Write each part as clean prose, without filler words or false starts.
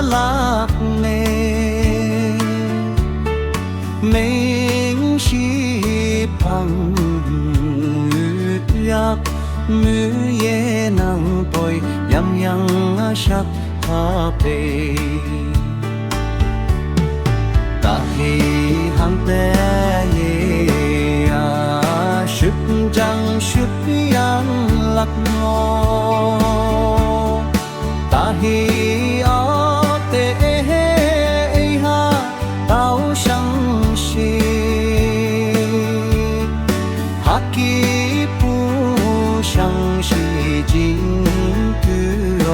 lạc nề mình chỉ bằng yak mưa ye nắng tôi yam yang sắc hoa pe ta hi hang te ye a ship jang ship yang lạc ngô ta hi a te ha tao sang shi haki pu sang shi jin tu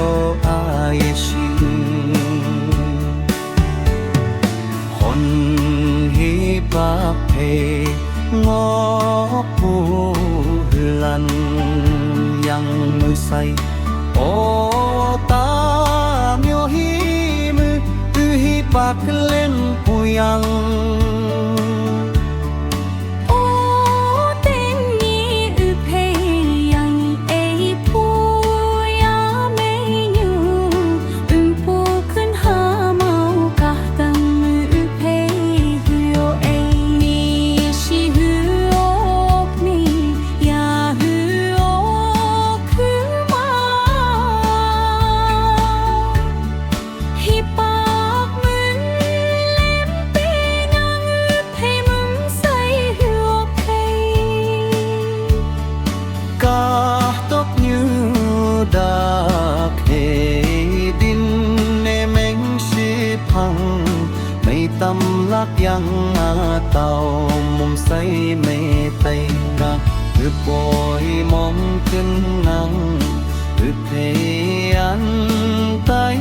o ai shi hon hi pa pe ngõ pu lan yang mưa say o ta myo hi mưa tu hi bạc lên puyang tâm lạc yang tàu mùng say mê tây ca ư bồi mong chân nắng ư thế ăn tay